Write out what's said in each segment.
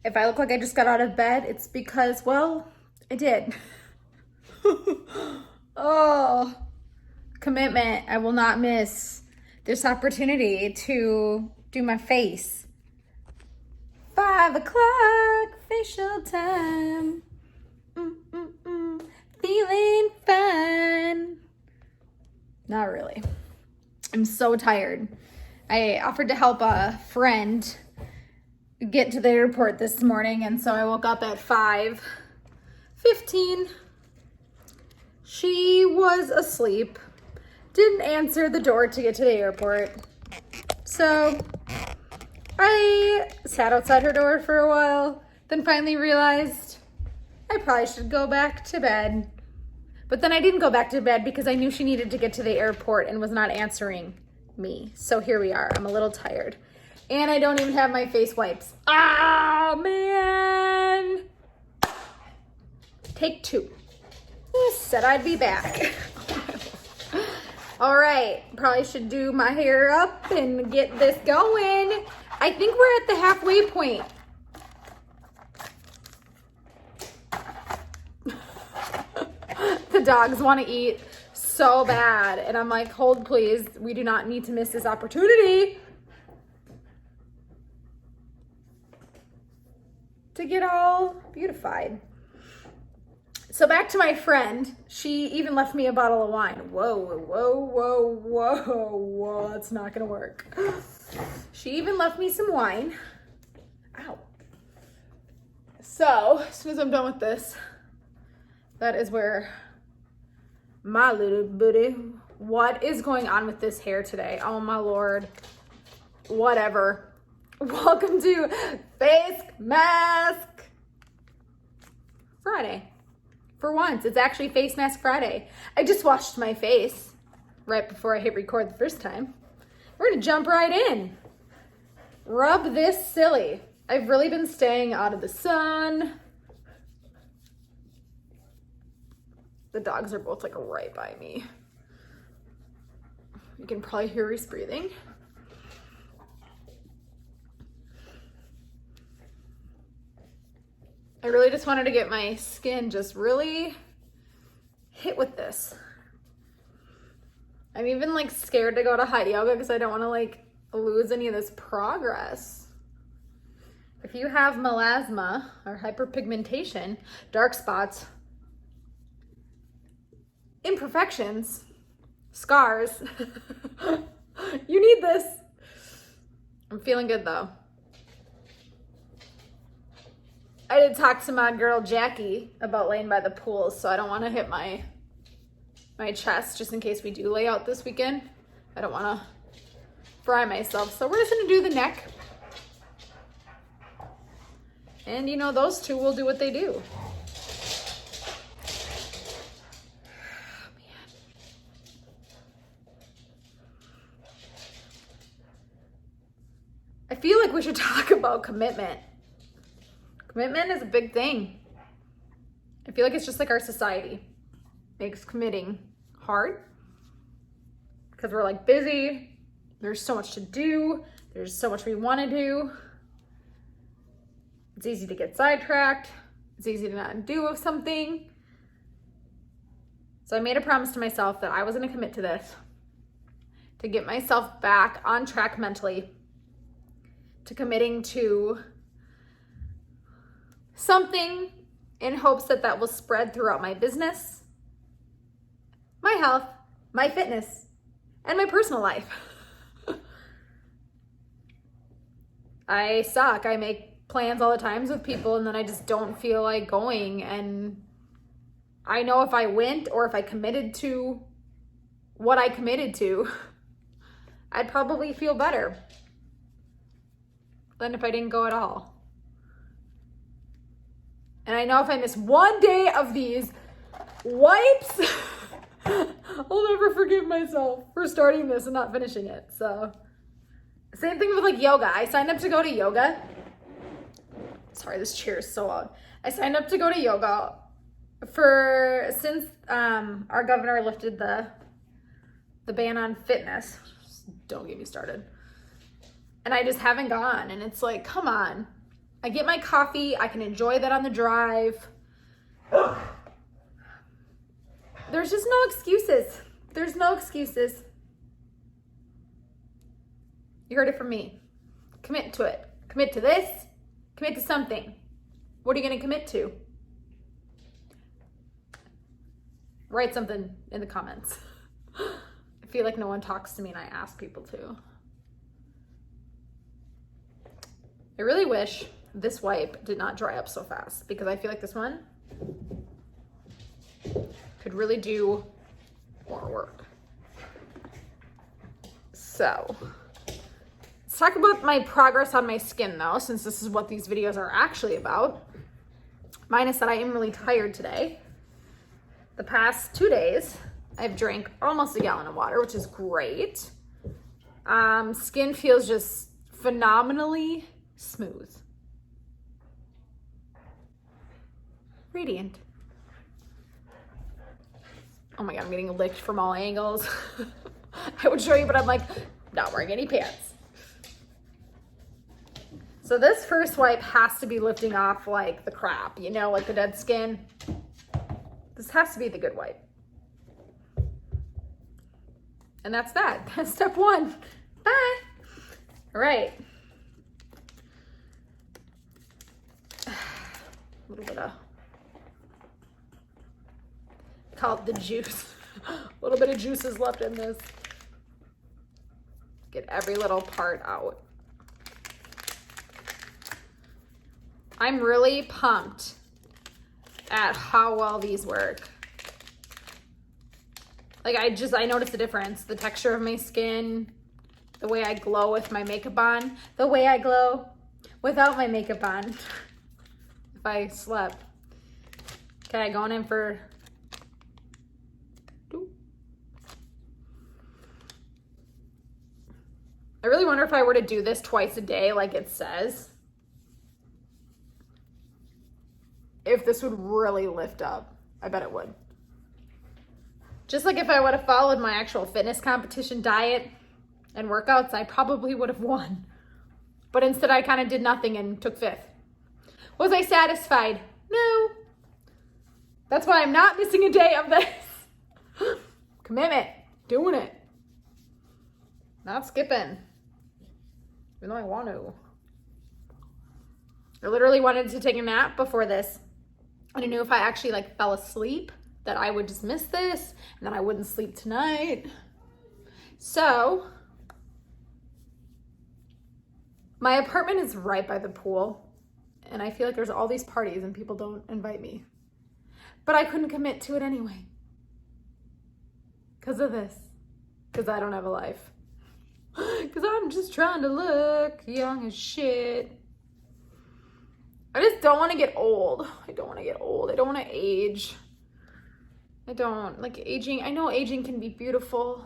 If I look like I just got out of bed, it's because, well, I did. Oh, commitment. I will not miss this opportunity to do my face. 5 o'clock facial time. Feeling fine. Not really. I'm so tired. I offered to help a friend get to the airport this morning, and so I woke up at 5:15. She was asleep, didn't answer the door to get to the airport. So I sat outside her door for a while, then finally realized I probably should go back to bed. But then I didn't go back to bed because I knew she needed to get to the airport and was not answering me. So here we are. I'm a little tired. And I don't even have my face wipes. Ah, man. Take 2. Said I'd be back. All right. Probably should do my hair up and get this going. I think we're at the halfway point. The dogs want to eat so bad. And I'm like, hold please. We do not need to miss this opportunity to get all beautified. So back to my friend. She even left me a bottle of wine. Whoa. That's not gonna work. She even left me some wine. Ow. So as soon as I'm done with this, that is where my little booty. What is going on with this hair today? Oh my Lord. Whatever. Welcome to Face Mask Friday. For once, it's actually Face Mask Friday. I just washed my face right before I hit record the first time. We're gonna jump right in. Rub this silly. I've really been staying out of the sun. The dogs are both like right by me. You can probably hear Reese breathing. I really just wanted to get my skin just really hit with this. I'm even like scared to go to hot yoga because I don't want to like lose any of this progress. If you have melasma or hyperpigmentation, dark spots, imperfections, scars, you need this. I'm feeling good though. I did talk to my girl Jackie about laying by the pool, so I don't want to hit my chest just in case we do lay out this weekend. I don't want to fry myself, so we're just going to do the neck. And you know, those two will do what they do. Oh, man. I feel like we should talk about commitment. Commitment is a big thing. I feel like it's just like our society makes committing hard because we're like busy. There's so much to do. There's so much we want to do. It's easy to get sidetracked. It's easy to not do something. So I made a promise to myself that I was going to commit to this, to get myself back on track mentally, to committing to something in hopes that that will spread throughout my business, my health, my fitness, and my personal life. I suck. I make plans all the times with people and then I just don't feel like going. And I know if I went or if I committed to what I committed to, I'd probably feel better than if I didn't go at all. And I know if I miss one day of these wipes, I'll never forgive myself for starting this and not finishing it. So, same thing with like yoga. I signed up to go to yoga. Sorry, this chair is so loud. I signed up to go to yoga since our governor lifted the ban on fitness. Don't get me started. And I just haven't gone. And it's like, come on. I get my coffee. I can enjoy that on the drive. There's just no excuses. There's no excuses. You heard it from me. Commit to it. Commit to this. Commit to something. What are you going to commit to? Write something in the comments. I feel like no one talks to me and I ask people to. I really wish this wipe did not dry up so fast because I feel like this one could really do more work. So, let's talk about my progress on my skin though, since this is what these videos are actually about. Minus that I am really tired today. The past 2 days, I've drank almost a gallon of water, which is great. Skin feels just phenomenally smooth. Radiant. Oh my God, I'm getting licked from all angles. I would show you, but I'm like, not wearing any pants. So this first wipe has to be lifting off like the crap, you know, like the dead skin. This has to be the good wipe. And that's that. That's step one. Bye. All right. A little bit of, call it the juice. A little bit of juice is left in this. Get every little part out. I'm really pumped at how well these work. Like I noticed a difference. The texture of my skin, the way I glow with my makeup on, the way I glow without my makeup on. If I slept. Okay, going in for 2. I really wonder if I were to do this twice a day like it says, if this would really lift up. I bet it would. Just like if I would have followed my actual fitness competition diet and workouts, I probably would have won. But instead I kind of did nothing and took 5th. Was I satisfied? No. That's why I'm not missing a day of this. Commitment. Doing it. Not skipping. Even though I want to. I literally wanted to take a nap before this. And I knew if I actually like fell asleep that I would just miss this and then I wouldn't sleep tonight. So my apartment is right by the pool and I feel like there's all these parties and people don't invite me. But I couldn't commit to it anyway. Because of this. Because I don't have a life. Because I'm just trying to look young as shit. I just don't want to get old. I don't want to get old. I don't want to age. I don't like aging. I know aging can be beautiful.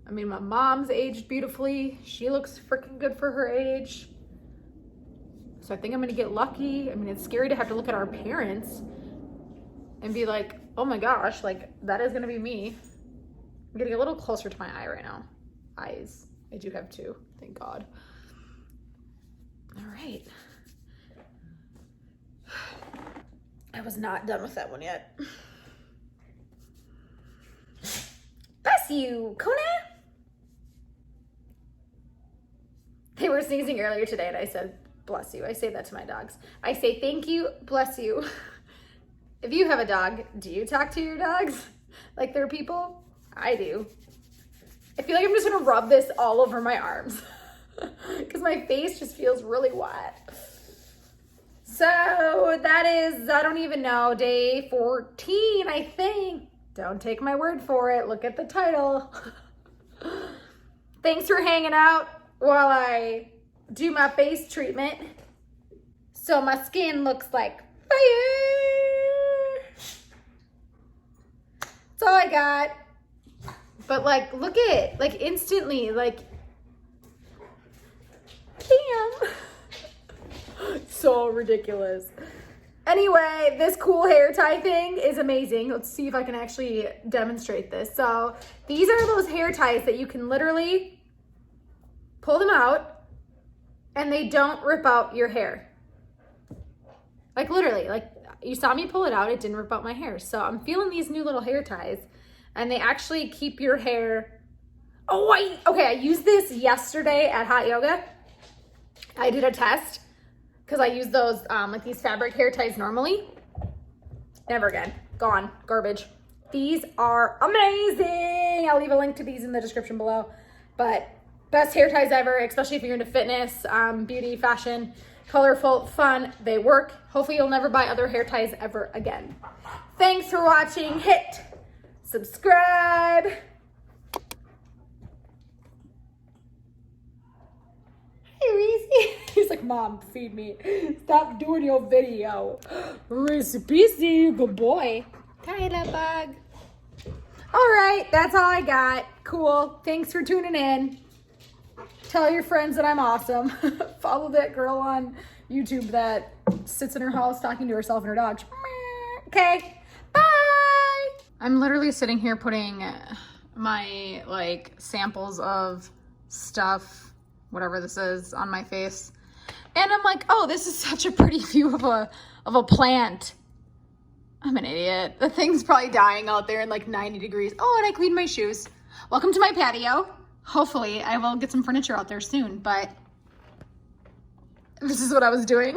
I mean, my mom's aged beautifully. She looks freaking good for her age. So I think I'm going to get lucky. I mean, it's scary to have to look at our parents and be like, oh my gosh, like that is going to be me. I'm getting a little closer to my eye right now. Eyes. I do have 2. Thank God. All right. I was not done with that one yet. Bless you, Kona. They were sneezing earlier today and I said, bless you. I say that to my dogs. I say, thank you, bless you. If you have a dog, do you talk to your dogs like they're people? I do. I feel like I'm just gonna rub this all over my arms because my face just feels really wet. So that is, I don't even know, day 14, I think. Don't take my word for it. Look at the title. Thanks for hanging out while I do my face treatment. So my skin looks like fire. That's all I got. But like, look at it, like instantly, like, damn. So ridiculous. Anyway, this cool hair tie thing is amazing. Let's see if I can actually demonstrate this. So these are those hair ties that you can literally pull them out and they don't rip out your hair. Like literally, like you saw me pull it out, it didn't rip out my hair. So I'm feeling these new little hair ties, and they actually keep your hair. Oh, I used this yesterday at hot yoga. I did a test because I use those like these fabric hair ties normally. Never again, gone, garbage. These are amazing. I'll leave a link to these in the description below. But best hair ties ever, especially if you're into fitness, beauty, fashion, colorful, fun. They work. Hopefully you'll never buy other hair ties ever again. Thanks for watching. Hit subscribe. Hey, Reese. He's like, Mom, feed me. Stop doing your video. Recipe, good boy. Tyler bug. All right, that's all I got. Cool. Thanks for tuning in. Tell your friends that I'm awesome. Follow that girl on YouTube that sits in her house talking to herself and her dog. Okay, bye. I'm literally sitting here putting my like samples of stuff, whatever this is, on my face. And I'm like, oh, this is such a pretty view of a plant. I'm an idiot. The thing's probably dying out there in like 90 degrees. Oh, and I cleaned my shoes. Welcome to my patio. Hopefully I will get some furniture out there soon, but this is what I was doing.